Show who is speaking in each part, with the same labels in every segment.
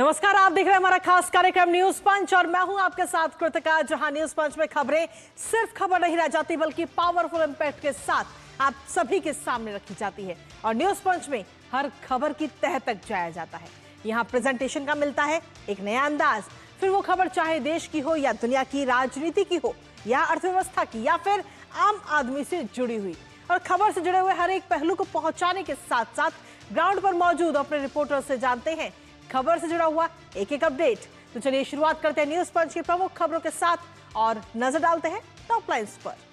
Speaker 1: नमस्कार, आप देख रहे हैं हमारा खास कार्यक्रम न्यूज पंच और मैं हूं आपके साथ कृतिका। जहां न्यूज पंच में खबरें सिर्फ खबर नहीं रह जाती बल्कि पावरफुल इंपैक्ट के साथ आप सभी के सामने रखी जाती है। और न्यूज पंच में हर खबर की तह तक जाया जाता है। यहाँ प्रेजेंटेशन का मिलता है एक नया अंदाज। फिर वो खबर चाहे देश की हो या दुनिया की राजनीति की हो या अर्थव्यवस्था की या फिर आम आदमी से जुड़ी हुई, और खबर से जुड़े हुए हर एक पहलू को पहुंचाने के साथ साथ ग्राउंड पर मौजूद अपने रिपोर्टर से जानते हैं खबर से जुड़ा हुआ एक एक अपडेट। तो चलिए शुरुआत करते हैं न्यूज पंच की प्रमुख खबरों के साथ और नजर डालते हैं टॉप लाइन्स पर।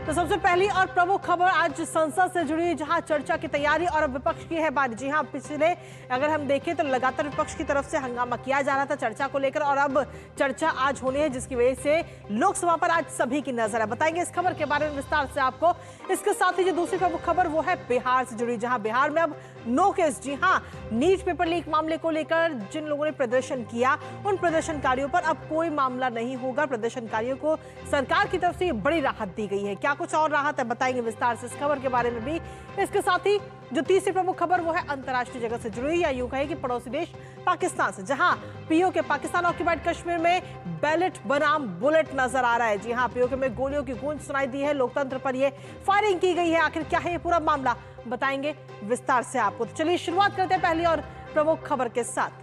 Speaker 1: तो सबसे पहली और प्रमुख खबर आज संसद से जुड़ी, जहां चर्चा की तैयारी और अब विपक्ष की है बारी। जी हां, पिछले अगर हम देखें तो लगातार विपक्ष की तरफ से हंगामा किया जा रहा था चर्चा को लेकर, और अब चर्चा आज होनी है जिसकी वजह से लोकसभा पर आज सभी की नजर है। बताएंगे इस खबर के बारे में विस्तार से आपको। इसके साथ ही जो दूसरी प्रमुख खबर वो है बिहार से जुड़ी, जहां बिहार में अब नो केस। जी हां, नीट पेपर लीक मामले को लेकर जिन लोगों ने प्रदर्शन किया उन प्रदर्शनकारियों पर अब कोई मामला नहीं होगा। प्रदर्शनकारियों को सरकार की तरफ से बड़ी राहत दी गई है। क्या कुछ और राहत है, बताएंगे विस्तार से इस खबर के बारे में भी। इसके साथ ही जो तीसरी प्रमुख खबर वो है अंतर्राष्ट्रीय जगत से जुड़ी, या यूं कहे कि पड़ोसी देश पाकिस्तान से, जहां पीओके पाकिस्तान ऑक्युपाइड कश्मीर में बैलेट बनाम बुलेट नजर आ रहा है। जी हां, पीओके में गोलियों की गूंज सुनाई दी है, लोकतंत्र पर यह फायरिंग की गई है। आखिर क्या है ये पूरा मामला, बताएंगे विस्तार से आपको। तो चलिए शुरुआत करते हैं पहली और प्रमुख खबर के साथ,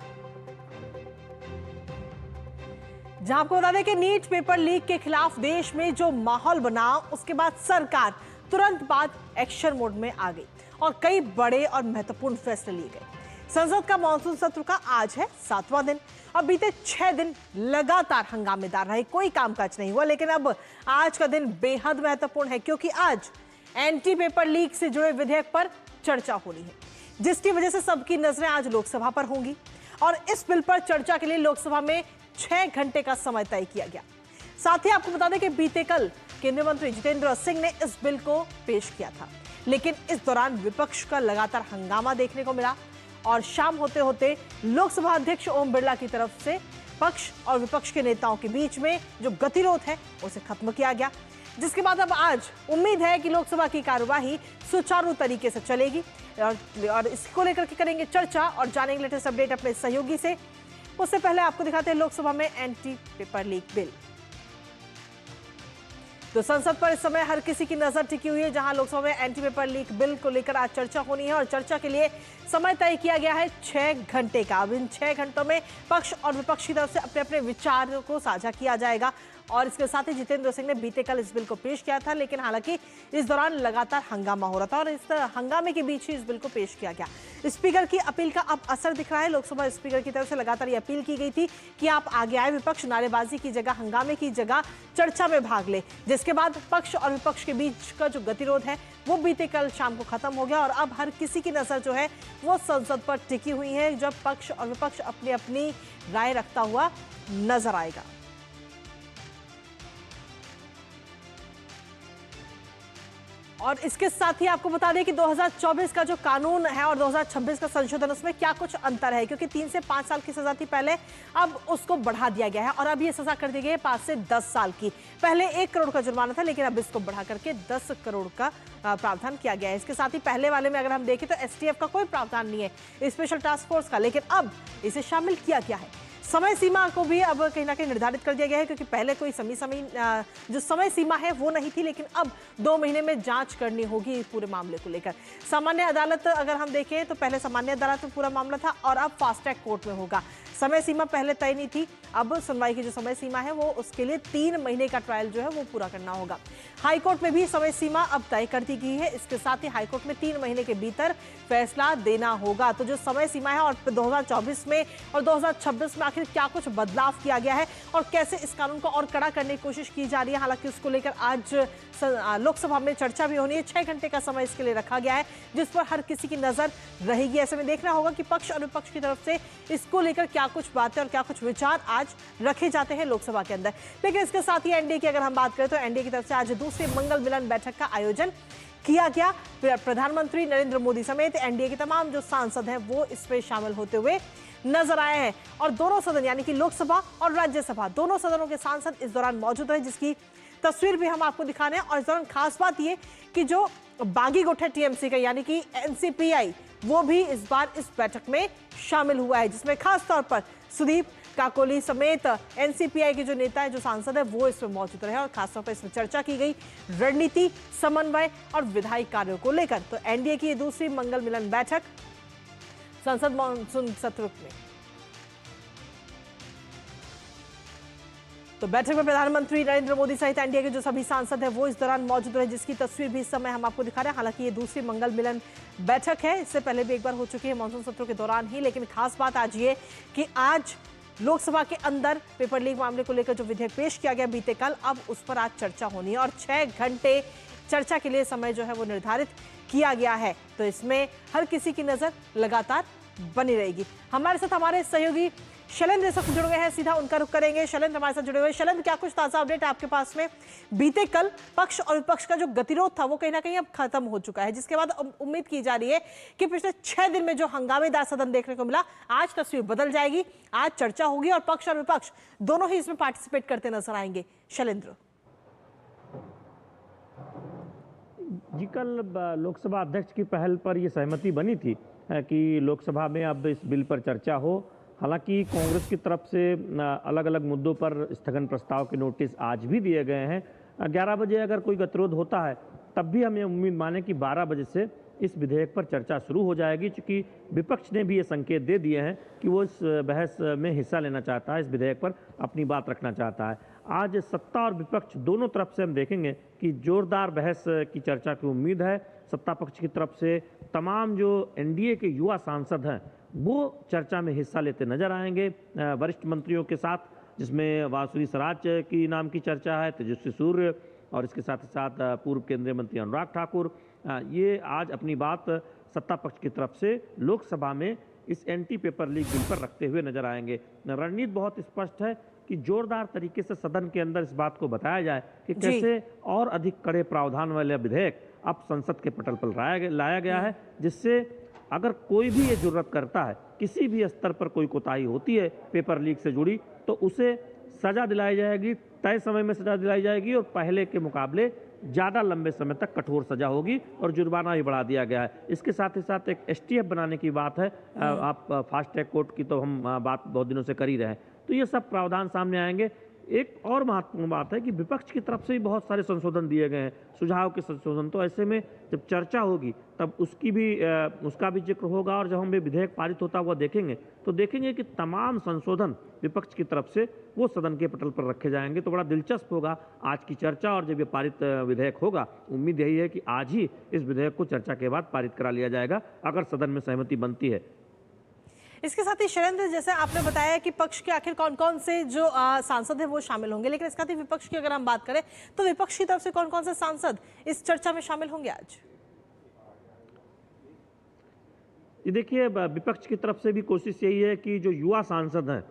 Speaker 1: जहां आपको बता दें कि नीट पेपर लीक के खिलाफ देश में जो माहौल बना, उसके बाद सरकार तुरंत बाद एक्शन मोड में आ गई और कई बड़े और महत्वपूर्ण फैसले लिए गए। संसद का मॉनसून सत्र का आज है 7वां दिन और बीते 6 दिन लगातार हंगामेदार रहे, कोई कामकाज नहीं हुआ। लेकिन अब आज का दिन बेहद महत्वपूर्ण है क्योंकि आज एंटी पेपर लीक से जुड़े विधेयक पर चर्चा होनी है, जिसकी वजह से सबकी नजरें आज लोकसभा पर होंगी। और इस बिल पर चर्चा के लिए लोकसभा में 6 घंटे का समय तय किया गया। साथ ही आपको बता दें कि बीते कल केंद्रीय मंत्री जितेंद्र सिंह ने इस बिल को पेश किया था, लेकिन इस दौरान विपक्ष का लगातार हंगामा देखने को मिला और शाम होते होते लोकसभा अध्यक्ष ओम बिरला की तरफ से पक्ष और विपक्ष के नेताओं के बीच में जो गतिरोध है उसे खत्म किया गया, जिसके बाद अब आज उम्मीद है कि लोकसभा की कार्यवाही सुचारू तरीके से चलेगी। और इसको लेकर के करेंगे चर्चा और जानेंगे लेटेस्ट अपडेट अपने सहयोगी से। उससे पहले आपको दिखाते हैं लोकसभा में एंटी पेपर लीक बिल। तो संसद पर इस समय हर किसी की नजर टिकी हुई है, जहां लोकसभा में एंटी पेपर लीक बिल को लेकर आज चर्चा होनी है और चर्चा के लिए समय तय किया गया है 6 घंटे का। अब इन 6 घंटों में पक्ष और विपक्ष की तरफ से अपने अपने विचारों को साझा किया जाएगा। और इसके साथ ही जितेंद्र सिंह ने बीते कल इस बिल को पेश किया था, लेकिन हालांकि इस दौरान लगातार हंगामा हो रहा था और इस हंगामे के बीच ही इस बिल को पेश किया गया। स्पीकर की अपील का अब असर दिख रहा है। लोकसभा स्पीकर की तरफ से लगातार ये अपील की गई थी कि आप आगे आए, विपक्ष नारेबाजी की जगह, हंगामे की जगह चर्चा में भाग ले, जिसके बाद पक्ष और विपक्ष के बीच का जो गतिरोध है वो बीते कल शाम को खत्म हो गया। और अब हर किसी की नजर जो है वो संसद पर टिकी हुई है, जब पक्ष और विपक्ष अपनी अपनी राय रखता हुआ नजर आएगा। और इसके साथ ही आपको बता दें कि 2024 का जो कानून है और 2026 का संशोधन, उसमें क्या कुछ अंतर है, क्योंकि 3 से 5 साल की सजा थी पहले, अब उसको बढ़ा दिया गया है और अब ये सजा कर दी गई है 5 से 10 साल की। पहले 1 करोड़ का जुर्माना था, लेकिन अब इसको बढ़ा करके 10 करोड़ का प्रावधान किया गया है। इसके साथ ही पहले वाले में अगर हम देखें तो STF का कोई प्रावधान नहीं है, स्पेशल टास्क फोर्स का, लेकिन अब इसे शामिल किया गया है। समय सीमा को भी अब कहीं ना कहीं निर्धारित कर दिया गया है, क्योंकि पहले कोई जो समय सीमा है वो नहीं थी, लेकिन अब 2 महीने में जांच करनी होगी पूरे मामले को लेकर। सामान्य अदालत अगर हम देखें तो पहले सामान्य अदालत में पूरा मामला था और अब फास्ट ट्रैक कोर्ट में होगा। समय सीमा पहले तय नहीं थी, अब सुनवाई की जो समय सीमा है वो उसके लिए 3 महीने का ट्रायल जो है वो पूरा करना होगा। हाईकोर्ट में भी समय सीमा अब तय कर दी गई है। इसके साथ ही हाईकोर्ट में 3 महीने के भीतर फैसला देना होगा। तो जो समय सीमा है और 2024 में और 2026 में आखिर क्या कुछ बदलाव किया गया है और कैसे इस कानून को और कड़ा करने की कोशिश की जा रही है, हालांकि उसको लेकर आज लोकसभा में चर्चा भी होनी है। 6 घंटे का समय इसके लिए रखा गया है, जिस पर हर किसी की नजर रहेगी। ऐसे में देखना होगा कि पक्ष और विपक्ष की तरफ से इसको लेकर क्या कुछ बातें और क्या कुछ विचार आज रखे जाते हैं लोकसभा के अंदर। लेकिन इसके साथ ही एनडीए की अगर हम बात करें तो एनडीए की तरफ से आज दूसरी मंगल मिलन बैठक का आयोजन किया गया। प्रधानमंत्री नरेंद्र मोदी समेत एनडीए के तमाम जो सांसद हैं वो इसमें शामिल होते हुए नजर आए हैं और दोनों सदन यानी कि लोकसभा और राज्यसभा दोनों सदनों के सांसद इस दौरान मौजूद हैं, जिसकी तस्वीर भी हम आपको दिखाने हैं। और इस दौरान खास बात ये कि जो बागी गुट है टीएमसी का यानी कि एनसीपीआई वो भी इस बार इस बैठक में शामिल हुआ है, जिसमें खास तौर पर सुदीप काकोली समेत एनसीपीआई के जो नेता है, जो सांसद है, वो इसमें मौजूद रहे और खासतौर पर इसमें चर्चा की गई रणनीति, समन्वय और विधायी कार्यों को लेकर। तो एनडीए की ये दूसरी मंगल मिलन बैठक संसद मानसून सत्र में। तो बैठक में प्रधानमंत्री नरेंद्र मोदी सहित एनडीए के जो सभी सांसद हैं वो इस दौरान मौजूद रहे, जिसकी तस्वीर भी इस समय हम आपको दिखा रहे हैं। हालांकि ये दूसरी मंगल मिलन बैठक है, इससे पहले भी एक बार हो चुकी है मानसून सत्रों के दौरान ही। लेकिन खास बात आज ये कि आज लोकसभा के अंदर पेपर लीक मामले को लेकर जो विधेयक पेश किया गया बीते कल, अब उस पर आज चर्चा होनी है और 6 घंटे चर्चा के लिए समय जो है वो निर्धारित किया गया है। तो इसमें हर किसी की नजर लगातार बनी रहेगी। हमारे साथ हमारे सहयोगी शैलेंद्र इस वक्त जुड़ गए हैं, सीधा उनका रुख करेंगे। शैलेंद्र हमारे साथ जुड़े हुए। शैलेंद्र, क्या कुछ ताजा अपडेट है आपके पास में? बीते कल पक्ष और विपक्ष का जो गतिरोध था वो कहीं ना कहीं अब खत्म हो चुका है, जिसके बाद उम्मीद की जा रही है कि पिछले 6 दिन में जो हंगामेदार सदन देखने को मिला, आज तस्वीर बदल जाएगी, आज चर्चा होगी और पक्ष और विपक्ष दोनों ही इसमें पार्टिसिपेट करते नजर आएंगे। शैलेंद्र
Speaker 2: जी, कल लोकसभा अध्यक्ष की पहल पर यह सहमति बनी थी कि लोकसभा में अब इस बिल पर चर्चा हो। हालांकि कांग्रेस की तरफ से अलग अलग मुद्दों पर स्थगन प्रस्ताव के नोटिस आज भी दिए गए हैं। 11 बजे अगर कोई गतिरोध होता है तब भी हम ये उम्मीद माने कि 12 बजे से इस विधेयक पर चर्चा शुरू हो जाएगी, क्योंकि विपक्ष ने भी ये संकेत दे दिए हैं कि वो इस बहस में हिस्सा लेना चाहता है, इस विधेयक पर अपनी बात रखना चाहता है। आज सत्ता और विपक्ष दोनों तरफ से हम देखेंगे कि जोरदार बहस की चर्चा की उम्मीद है। सत्ता पक्ष की तरफ से तमाम जो एनडीए के युवा सांसद हैं वो चर्चा में हिस्सा लेते नजर आएंगे वरिष्ठ मंत्रियों के साथ, जिसमें बांसुरी स्वराज की नाम की चर्चा है, तेजस्वी सूर्य और इसके साथ ही साथ पूर्व केंद्रीय मंत्री अनुराग ठाकुर। ये आज अपनी बात सत्ता पक्ष की तरफ से लोकसभा में इस एंटी पेपर लीक बिल पर रखते हुए नजर आएंगे। रणनीति बहुत स्पष्ट है कि जोरदार तरीके से सदन के अंदर इस बात को बताया जाए कि कैसे और अधिक कड़े प्रावधान वाले विधेयक अब संसद के पटल पर लाया गया है, जिससे अगर कोई भी ये जरूरत करता है, किसी भी स्तर पर कोई कोताही होती है पेपर लीक से जुड़ी, तो उसे सजा दिलाई जाएगी, तय समय में सजा दिलाई जाएगी और पहले के मुकाबले ज़्यादा लंबे समय तक कठोर सजा होगी और जुर्माना भी बढ़ा दिया गया है। इसके साथ ही साथ एक एसटीएफ बनाने की बात है। आप फास्ट ट्रैक कोर्ट की तो हम बात बहुत दिनों से कर ही रहे हैं। तो ये सब प्रावधान सामने आएंगे। एक और महत्वपूर्ण बात है कि विपक्ष की तरफ से भी बहुत सारे संशोधन दिए गए हैं, सुझाव के संशोधन। तो ऐसे में जब चर्चा होगी तब उसका भी जिक्र होगा और जब हम विधेयक पारित होता हुआ देखेंगे तो देखेंगे कि तमाम संशोधन विपक्ष की तरफ से वो सदन के पटल पर रखे जाएंगे। तो बड़ा दिलचस्प होगा आज की चर्चा, और जब ये पारित विधेयक होगा उम्मीद यही है कि आज ही इस विधेयक को चर्चा के बाद पारित करा लिया जाएगा, अगर सदन में सहमति बनती है।
Speaker 1: इसके साथ ही शैलेंद्र, जैसे आपने बताया कि पक्ष के आखिर कौन कौन से जो सांसद हैं वो शामिल होंगे, लेकिन इसके साथ ही विपक्ष की अगर हम बात करें तो विपक्ष की तरफ से कौन कौन से सांसद इस चर्चा में शामिल होंगे आज?
Speaker 2: ये देखिए, विपक्ष की तरफ से भी कोशिश यही है कि जो युवा सांसद हैं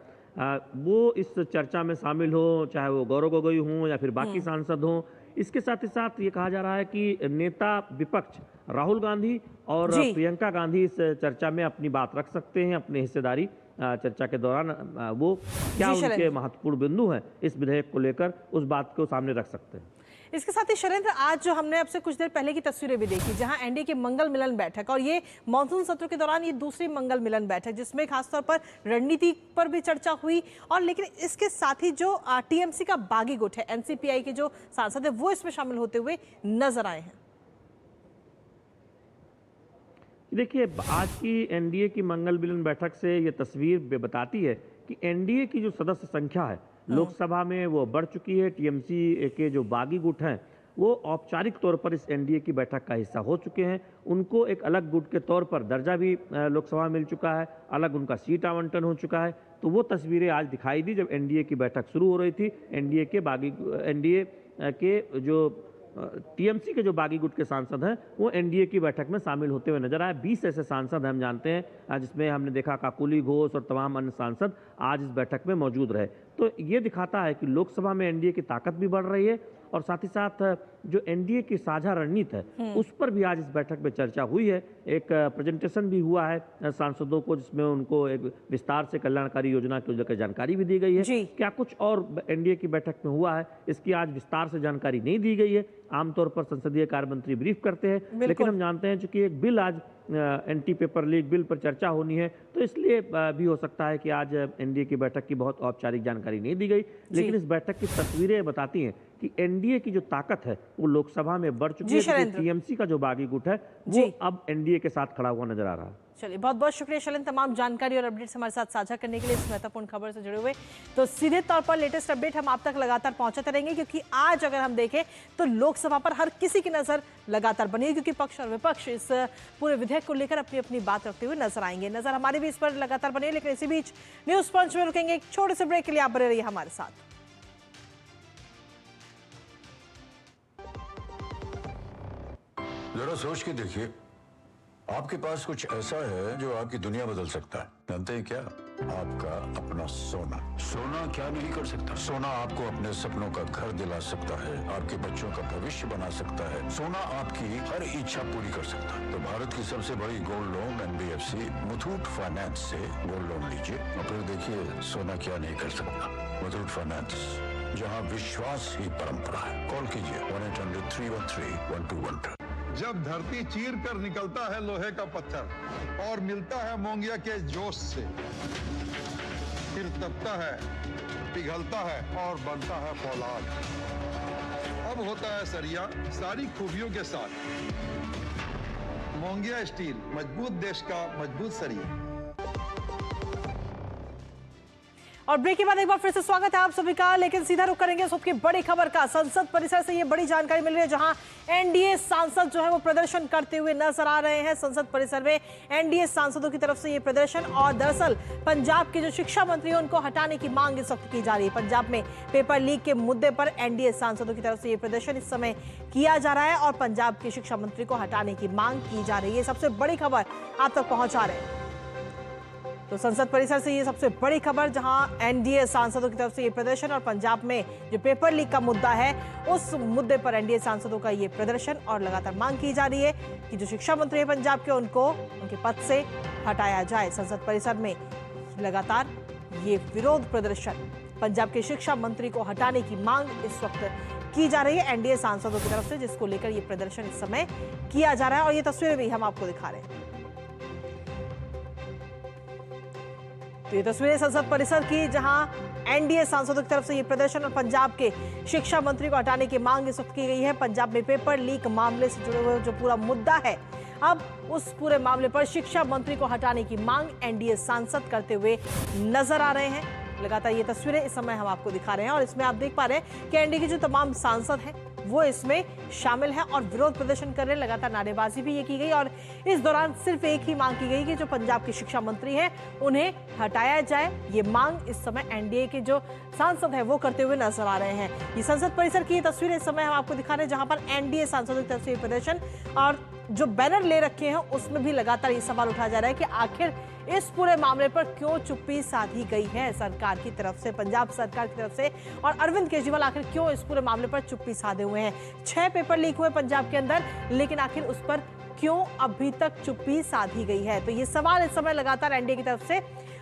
Speaker 2: वो इस चर्चा में शामिल हो, चाहे वो गौरव गोगोई हों या फिर बाकी सांसद हों। इसके साथ ही साथ ये कहा जा रहा है कि नेता विपक्ष राहुल गांधी और प्रियंका गांधी इस चर्चा में अपनी बात रख सकते हैं, अपनी हिस्सेदारी चर्चा के दौरान वो क्या उनके महत्वपूर्ण बिंदु हैं इस विधेयक को लेकर, उस बात को सामने रख सकते हैं।
Speaker 1: इसके साथ ही शैलेंद्र, आज जो हमने आपसे कुछ देर पहले की तस्वीरें भी देखी, जहां एनडीए की मंगल मिलन बैठक, और ये मानसून सत्र के दौरान ये दूसरी मंगल मिलन बैठक, जिसमें खासतौर पर रणनीति पर भी चर्चा हुई, और लेकिन इसके साथ ही जो टीएमसी का बागी गुट है, एनसीपीआई के जो सांसद है वो इसमें शामिल होते हुए नजर आए हैं।
Speaker 2: देखिए, आज की एनडीए की मंगल मिलन बैठक से ये तस्वीर बताती है कि एनडीए की जो सदस्य संख्या है लोकसभा में वो बढ़ चुकी है। टीएमसी के जो बागी गुट हैं वो औपचारिक तौर पर इस एनडीए की बैठक का हिस्सा हो चुके हैं। उनको एक अलग गुट के तौर पर दर्जा भी लोकसभा में मिल चुका है, अलग उनका सीट आवंटन हो चुका है। तो वो तस्वीरें आज दिखाई दी जब एनडीए की बैठक शुरू हो रही थी। एनडीए के जो टीएमसी के जो बागी गुट के सांसद हैं वो एनडीए की बैठक में शामिल होते हुए नजर आए। 20 ऐसे सांसद हम जानते हैं, जिसमें हमने देखा काकोली घोष और तमाम अन्य सांसद आज इस बैठक में मौजूद रहे। तो ये दिखाता है कि लोकसभा में एनडीए की ताकत भी बढ़ रही है और साथ ही साथ जो एनडीए की साझा रणनीति है उस पर भी आज इस बैठक में चर्चा हुई है। एक प्रेजेंटेशन भी हुआ है सांसदों को, जिसमें उनको एक विस्तार से कल्याणकारी योजना को लेकर जानकारी भी दी गई है। क्या कुछ और एनडीए की बैठक में हुआ है, इसकी आज विस्तार से जानकारी नहीं दी गई है। आमतौर पर संसदीय कार्य मंत्री ब्रीफ करते हैं, लेकिन हम जानते हैं चूंकि एक बिल आज एंटी पेपर लीक बिल पर चर्चा होनी है, तो इसलिए भी हो सकता है कि आज एनडीए की बैठक की बहुत औपचारिक जानकारी नहीं दी गई। लेकिन इस बैठक की तस्वीरें बताती हैं कि एनडीए की जो ताकत है वो लोकसभा में बढ़ चुकी है। टीएमसी का जो बागी गुट है वो अब एनडीए के साथ खड़ा हुआ नजर आ रहा है।
Speaker 1: चलिए, बहुत बहुत शुक्रिया शैलेंद्र, तमाम जानकारी और अपडेट्स हमारे साथ साझा करने के लिए, इस महत्वपूर्ण खबर से जुड़े हुए। तो सीधे तौर पर लेटेस्ट अपडेट हम आप तक लगातार पहुंचाते रहेंगे, क्योंकि आज अगर हम देखें तो लोकसभा पर हर किसी की नजर लगातार बनी है, क्योंकि पक्ष और विपक्ष इस पूरे विधेयक को लेकर अपनी अपनी बात रखते हुए नजर आएंगे। नजर हमारी भी इस पर लगातार बनी है, लेकिन इसी बीच न्यूज पंच में रुकेंगे एक छोटे से ब्रेक के लिए। आप बने रहिए हमारे साथ।
Speaker 3: जरा सोच के देखिए, आपके पास कुछ ऐसा है जो आपकी दुनिया बदल सकता है। जानते हैं क्या? आपका अपना सोना। सोना क्या नहीं कर सकता? सोना आपको अपने सपनों का घर दिला सकता है, आपके बच्चों का भविष्य बना सकता है। सोना आपकी हर इच्छा पूरी कर सकता है। तो भारत की सबसे बड़ी gold loan NBFC Muthoot finance से गोल्ड लोन लीजिए और फिर देखिए सोना क्या नहीं कर सकता। मुथूट फाइनेंस, जहाँ विश्वास ही परंपरा है। कॉल कीजिए 1-800-313-1212।
Speaker 4: जब धरती चीर कर निकलता है लोहे का पत्थर और मिलता है मोंगिया के जोश से, फिर तपता है, पिघलता है और बनता है फौलाद। अब होता है सरिया सारी खूबियों के साथ। मोंगिया स्टील, मजबूत देश का मजबूत सरिया।
Speaker 1: और ब्रेक के बाद एक बार फिर से स्वागत है आप सभी का, लेकिन सीधा रुख करेंगे सबकी बड़ी खबर का। संसद परिसर से ये बड़ी जानकारी मिल रही है, जहां एनडीए सांसद जो है वो प्रदर्शन करते हुए नजर आ रहे हैं। संसद परिसर में एनडीए सांसदों की तरफ से ये प्रदर्शन, और दरअसल पंजाब के जो शिक्षा मंत्री हैं उनको हटाने की मांग इस वक्त की जा रही है। पंजाब में पेपर लीक के मुद्दे पर एनडीए सांसदों की तरफ से ये प्रदर्शन इस समय किया जा रहा है और पंजाब के शिक्षा मंत्री को हटाने की मांग की जा रही है। सबसे बड़ी खबर आप तक पहुंचा रहे हैं। तो संसद परिसर से ये सबसे बड़ी खबर, जहां एनडीए सांसदों की तरफ से ये प्रदर्शन और पंजाब में जो पेपर लीक का मुद्दा है उस मुद्दे पर एनडीए सांसदों का ये प्रदर्शन और लगातार मांग की जा रही है कि जो शिक्षा मंत्री है पंजाब के, उनको उनके पद से हटाया जाए। संसद परिसर में लगातार ये विरोध प्रदर्शन, पंजाब के शिक्षा मंत्री को हटाने की मांग इस वक्त की जा रही है एनडीए सांसदों की तरफ से, जिसको लेकर ये प्रदर्शन इस समय किया जा रहा है। और ये तस्वीरें भी हम आपको दिखा रहे हैं। तो ये तस्वीरें संसद परिसर की, जहां एनडीए सांसदों की तरफ से ये प्रदर्शन और पंजाब के शिक्षा मंत्री को हटाने की मांग इस वक्त की गई है। पंजाब में पेपर लीक मामले से जुड़े हुए जो पूरा मुद्दा है, अब उस पूरे मामले पर शिक्षा मंत्री को हटाने की मांग एनडीए सांसद करते हुए नजर आ रहे हैं। लगातार ये तस्वीरें इस समय हम आपको दिखा रहे हैं और इसमें आप देख पा रहे हैं कि एनडीए के जो तमाम सांसद हैं वो इसमें शामिल हैं और विरोध प्रदर्शन कर रहे हैं। लगातार नारेबाजी भी ये की गई और इस दौरान सिर्फ एक ही मांग की गई कि जो पंजाब के शिक्षा मंत्री हैं उन्हें हटाया जाए। ये मांग इस समय एनडीए के जो सांसद हैं वो करते हुए नजर आ रहे हैं। ये संसद परिसर की तस्वीरें इस समय हम आपको दिखा रहे हैं, जहां पर एनडीए सांसदों की तरफ से प्रदर्शन और जो बैनर ले रखे हैं उसमें भी लगातार ये सवाल उठाया जा रहा है कि आखिर इस पूरे मामले पर क्यों चुप्पी साधी गई है सरकार की तरफ से, पंजाब सरकार की तरफ से, और अरविंद केजरीवाल आखिर क्यों इस पूरे मामले पर चुप्पी साधे हुए हैं। 6 पेपर लीक हुए पंजाब के अंदर, लेकिन आखिर उस पर क्यों अभी तक चुप्पी साधी गई है। तो ये सवाल इस समय लगातार एनडीए की तरफ से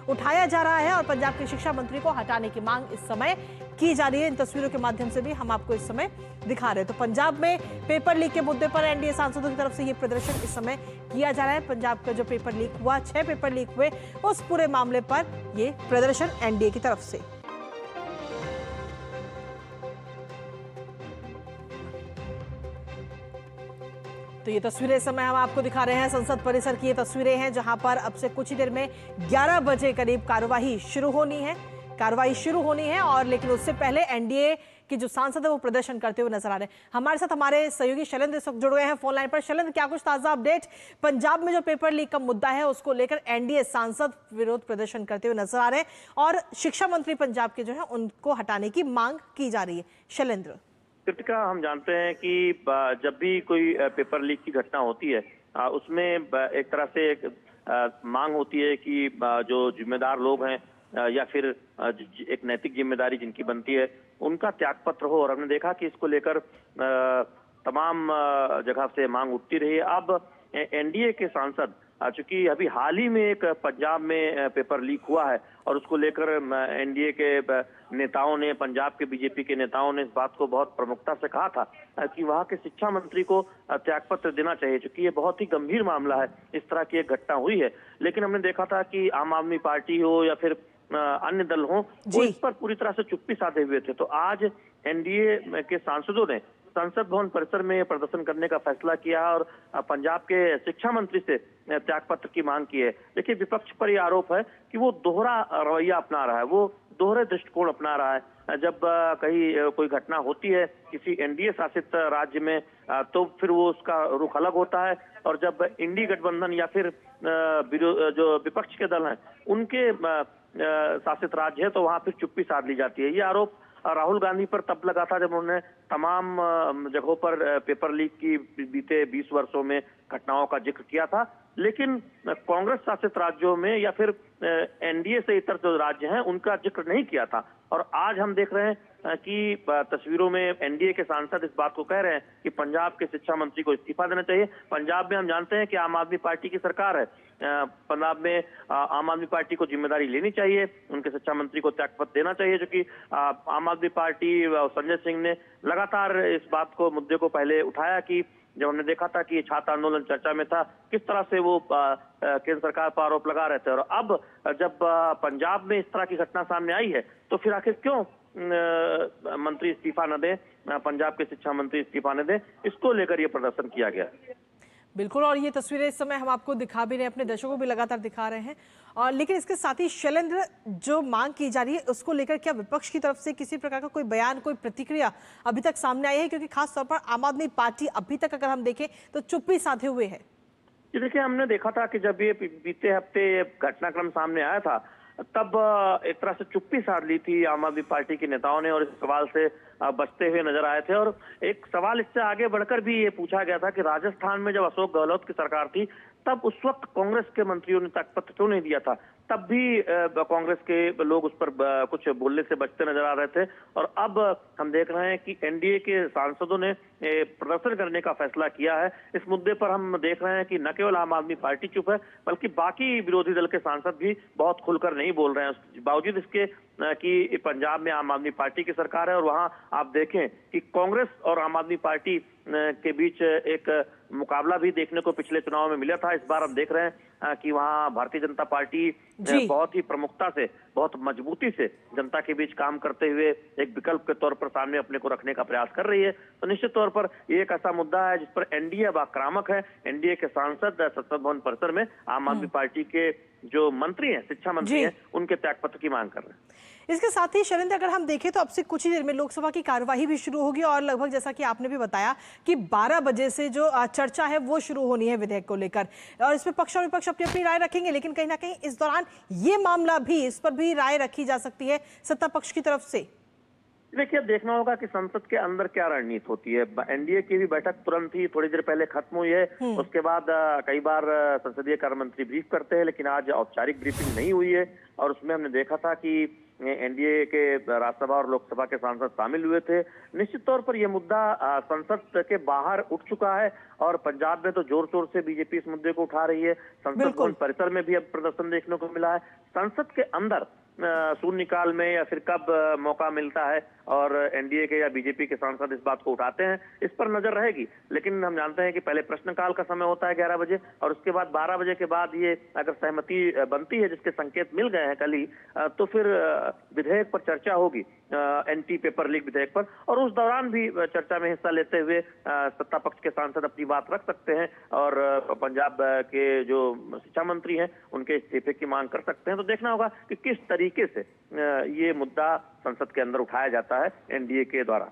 Speaker 1: उठाया जा रहा है और पंजाब के शिक्षा मंत्री को हटाने की मांग इस समय की जा रही है। इन तस्वीरों के माध्यम से भी हम आपको इस समय दिखा रहे हैं। तो पंजाब में पेपर लीक के मुद्दे पर एनडीए सांसदों की तरफ से ये प्रदर्शन इस समय किया जा रहा है। पंजाब का जो पेपर लीक हुआ, 6 पेपर लीक हुए, उस पूरे मामले पर ये प्रदर्शन एनडीए की तरफ से। तो ये तस्वीरें इस समय हम आपको दिखा रहे हैं, संसद परिसर की ये तस्वीरें हैं, जहां पर अब से कुछ ही देर में 11 बजे करीब कार्यवाही शुरू होनी है और लेकिन उससे पहले एनडीए के जो सांसद है वो प्रदर्शन करते हुए नजर आ रहे हैं। हमारे साथ हमारे सहयोगी शैलेंद्र इस वक्त जुड़ गए हैं फोन लाइन पर। शैलेंद्र, क्या कुछ ताजा अपडेट? पंजाब में जो पेपर लीक का मुद्दा है उसको लेकर एनडीए सांसद विरोध प्रदर्शन करते हुए नजर आ रहे हैं और शिक्षा मंत्री पंजाब के जो है उनको हटाने की मांग की जा रही है। शैलेंद्र,
Speaker 2: कृतिका, हम जानते हैं कि जब भी कोई पेपर लीक की घटना होती है उसमें एक तरह से एक मांग होती है कि जो जिम्मेदार लोग हैं या फिर एक नैतिक जिम्मेदारी जिनकी बनती है उनका त्यागपत्र हो। और हमने देखा कि इसको लेकर
Speaker 5: तमाम जगह से मांग उठती रही। अब एनडीए के सांसद, चूंकि अभी हाल ही में एक पंजाब में पेपर लीक हुआ है और उसको लेकर एनडीए के नेताओं ने, पंजाब के बीजेपी के नेताओं ने इस बात को बहुत प्रमुखता से कहा था कि वहां के शिक्षा मंत्री को त्यागपत्र देना चाहिए, क्योंकि ये बहुत ही गंभीर मामला है, इस तरह की एक घटना हुई है। लेकिन हमने देखा था कि आम आदमी पार्टी हो या फिर अन्य दल हो, वो इस पर पूरी तरह से चुप्पी साधे हुए थे। तो आज एनडीए के सांसदों ने संसद भवन परिसर में प्रदर्शन करने का फैसला किया और पंजाब के शिक्षा मंत्री से त्यागपत्र की मांग की है। देखिए, विपक्ष पर यह आरोप है कि वो दोहरा रवैया अपना रहा है, वो दोहरे दृष्टिकोण अपना रहा है। जब कहीं कोई घटना होती है किसी एनडीए शासित राज्य में, तो फिर वो उसका रुख अलग होता है, और जब इंडी गठबंधन या फिर जो विपक्ष के दल हैं उनके शासित राज्य है तो वहां फिर चुप्पी साध ली जाती है। ये आरोप राहुल गांधी पर तब लगा था जब उन्होंने तमाम जगहों पर पेपर लीक की बीते 20 वर्षों में घटनाओं का जिक्र किया था। लेकिन कांग्रेस शासित राज्यों में या फिर एनडीए से इतर जो राज्य हैं उनका जिक्र नहीं किया था। और आज हम देख रहे हैं कि तस्वीरों में एनडीए के सांसद इस बात को कह रहे हैं कि पंजाब के शिक्षा मंत्री को इस्तीफा देना चाहिए। पंजाब में हम जानते हैं कि आम आदमी पार्टी की सरकार है, पंजाब में आम आदमी पार्टी को जिम्मेदारी लेनी चाहिए, उनके शिक्षा मंत्री को त्यागपत्र देना चाहिए, जो कि आम आदमी पार्टी संजय सिंह ने लगातार इस बात को, मुद्दे को पहले उठाया कि जब हमने देखा था कि ये छात्र आंदोलन चर्चा में था, किस तरह से वो केंद्र सरकार पर आरोप लगा रहे थे। और अब जब पंजाब में इस तरह की घटना सामने आई है तो फिर आखिर क्यों मंत्री इस्तीफा न दें, पंजाब के शिक्षा मंत्री इस्तीफा न दें, इसको लेकर ये प्रदर्शन किया गया।
Speaker 1: बिल्कुल, और ये तस्वीरें इस समय हम आपको दिखा भी रहे हैं, अपने दर्शकों को भी लगातार दिखा रहे हैं। और लेकिन इसके साथ ही शैलेंद्र, जो मांग की जा रही है उसको लेकर क्या विपक्ष की तरफ से किसी प्रकार का कोई बयान, कोई प्रतिक्रिया अभी तक सामने आई है? क्योंकि खास तौर पर आम आदमी पार्टी अभी तक अगर हम देखें तो चुप्पी साधे हुए है।
Speaker 5: जी देखिए, हमने देखा था कि जब ये बीते हफ्ते घटनाक्रम सामने आया था तब एक तरह से चुप्पी साध ली थी आम आदमी पार्टी के नेताओं ने और इस सवाल से बचते हुए नजर आए थे। और एक सवाल इससे आगे बढ़कर भी ये पूछा गया था कि राजस्थान में जब अशोक गहलोत की सरकार थी तब उस वक्त कांग्रेस के मंत्रियों ने त्यागपत्र क्यों नहीं दिया था? तब भी कांग्रेस के लोग उस पर कुछ बोलने से बचते नजर आ रहे थे। और अब हम देख रहे हैं कि एनडीए के सांसदों ने प्रदर्शन करने का फैसला किया है। इस मुद्दे पर हम देख रहे हैं कि न केवल आम आदमी पार्टी चुप है, बल्कि बाकी विरोधी दल के सांसद भी बहुत खुलकर नहीं बोल रहे हैं, बावजूद इसके कि पंजाब में आम आदमी पार्टी की सरकार है। और वहां आप देखें कि कांग्रेस और आम आदमी पार्टी के बीच एक मुकाबला भी देखने को पिछले चुनाव में मिला था। इस बार हम देख रहे हैं कि वहां भारतीय जनता पार्टी बहुत ही प्रमुखता से, बहुत मजबूती से जनता के बीच काम करते हुए एक विकल्प के तौर पर सामने अपने को रखने का प्रयास कर रही है। तो निश्चित तौर पर ये एक ऐसा मुद्दा है जिस पर एनडीए अब आक्रामक है। एनडीए के सांसद संसद भवन परिसर में आम आदमी पार्टी के जो मंत्री हैं, शिक्षा मंत्री हैं, उनके त्यागपत्र की मांग कर रहे हैं।
Speaker 1: इसके साथ ही शैलेंद्र, अगर हम देखें तो अब से कुछ ही देर में लोकसभा की कार्यवाही भी शुरू होगी और लगभग जैसा कि आपने भी बताया कि 12 बजे से जो चर्चा है वो शुरू होनी है विधेयक को लेकर, और इसमें पक्ष और विपक्ष अपनी अपनी राय रखेंगे। लेकिन कहीं ना कहीं इस दौरान ये मामला भी, इस पर भी राय रखी जा सकती है सत्ता पक्ष की तरफ से।
Speaker 5: देखिए, अब देखना होगा कि संसद के अंदर क्या रणनीति होती है। एनडीए की भी बैठक तुरंत ही थोड़ी देर पहले खत्म हुई है। उसके बाद कई बार संसदीय कार्य मंत्री ब्रीफ करते हैं, लेकिन आज औपचारिक ब्रीफिंग नहीं हुई है। और उसमें हमने देखा था कि एनडीए के राज्यसभा और लोकसभा के सांसद शामिल हुए थे। निश्चित तौर पर यह मुद्दा संसद के बाहर उठ चुका है और पंजाब में तो जोर शोर से बीजेपी इस मुद्दे को उठा रही है। संसद भवन परिसर में भी अब प्रदर्शन देखने को मिला है। संसद के अंदर शून्यकाल में या फिर कब मौका मिलता है और एनडीए के या बीजेपी के सांसद इस बात को उठाते हैं, इस पर नजर रहेगी। लेकिन हम जानते हैं कि पहले प्रश्नकाल का समय होता है 11 बजे और उसके बाद 12 बजे के बाद ये अगर सहमति बनती है, जिसके संकेत मिल गए हैं कल ही, तो फिर विधेयक पर चर्चा होगी, एंटी पेपर लीक विधेयक पर। और उस दौरान भी चर्चा में हिस्सा लेते हुए सत्ता पक्ष के सांसद अपनी बात रख सकते हैं और पंजाब के जो शिक्षा मंत्री हैं उनके इस्तीफे की मांग कर सकते हैं। तो देखना होगा कि किस तरीके से ये मुद्दा संसद के अंदर उठाया जाता है एनडीए के द्वारा।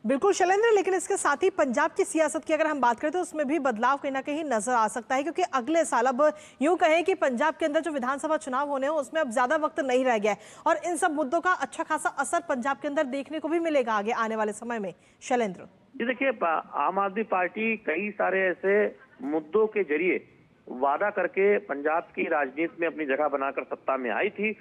Speaker 1: बिल्कुल शैलेंद्र, लेकिन इसके साथ ही पंजाब की सियासत की अगर हम बात करें तो उसमें भी बदलाव कहीं ना कहीं नजर आ सकता है, क्योंकि अगले साल, अब यूं कहें कि पंजाब के अंदर जो विधानसभा चुनाव होने हैं उसमें अब ज्यादा वक्त नहीं रह गया है और इन सब मुद्दों का अच्छा खासा असर पंजाब के अंदर देखने को भी मिलेगा आगे आने वाले समय में। शैलेंद्र
Speaker 5: जी देखिए, आम आदमी पार्टी कई सारे ऐसे मुद्दों के जरिए वादा करके पंजाब की राजनीति में अपनी जगह बनाकर सत्ता में आई थी,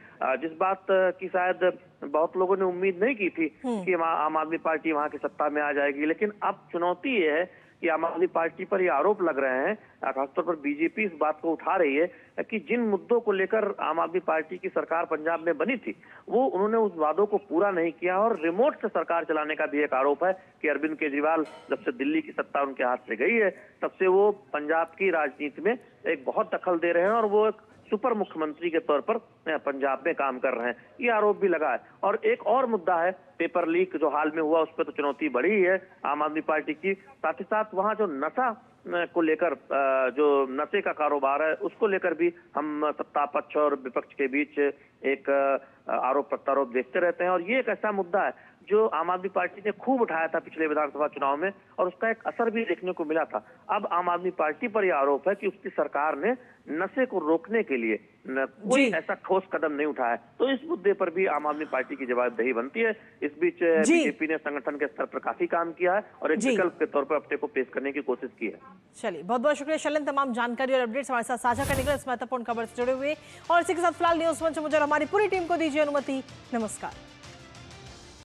Speaker 5: जिस बात की शायद बहुत लोगों ने उम्मीद नहीं की थी कि आम आदमी पार्टी वहां की सत्ता में आ जाएगी। लेकिन अब चुनौती ये है कि आम आदमी पार्टी पर ये आरोप लग रहे हैं, खासतौर पर बीजेपी इस बात को उठा रही है कि जिन मुद्दों को लेकर आम आदमी पार्टी की सरकार पंजाब में बनी थी वो उन्होंने उस वादों को पूरा नहीं किया, और रिमोट से सरकार चलाने का भी एक आरोप है कि अरविंद केजरीवाल जब से दिल्ली की सत्ता उनके हाथ से गई है तब से वो पंजाब की राजनीति में एक बहुत दखल दे रहे हैं और वो एक सुपर मुख्यमंत्री के तौर पर पंजाब में काम कर रहे हैं, ये आरोप भी लगा है। और एक और मुद्दा है पेपर लीक जो हाल में हुआ, उस पर तो चुनौती बढ़ी है आम आदमी पार्टी की, साथ ही साथ वहां जो नशा को लेकर जो नशे का कारोबार है उसको लेकर भी हम सत्ता पक्ष और विपक्ष के बीच एक आरोप प्रत्यारोप देखते रहते हैं। और ये एक ऐसा मुद्दा है जो आम आदमी पार्टी ने खूब उठाया था पिछले विधानसभा चुनाव में और उसका एक असर भी देखने को मिला था। अब आम आदमी पार्टी पर यह आरोप है कि उसकी सरकार ने नशे को रोकने के लिए कोई ऐसा ठोस कदम नहीं उठाया, तो इस मुद्दे पर भी आम आदमी पार्टी की जवाबदेही बनती है। इस बीच बीजेपी ने संगठन के स्तर पर काफी काम किया है और एक विकल्प के तौर पर अपने को पेश करने की कोशिश की है।
Speaker 1: चलिए, बहुत बहुत शुक्रिया शैलेंद्र, तमाम जानकारी और अपडेट्स हमारे साथ साझा करने के लिए, इस महत्वपूर्ण खबर से जुड़े हुए। और इसी के साथ फिलहाल न्यूज मंच मुझे और हमारी पूरी टीम को दीजिए अनुमति। नमस्कार।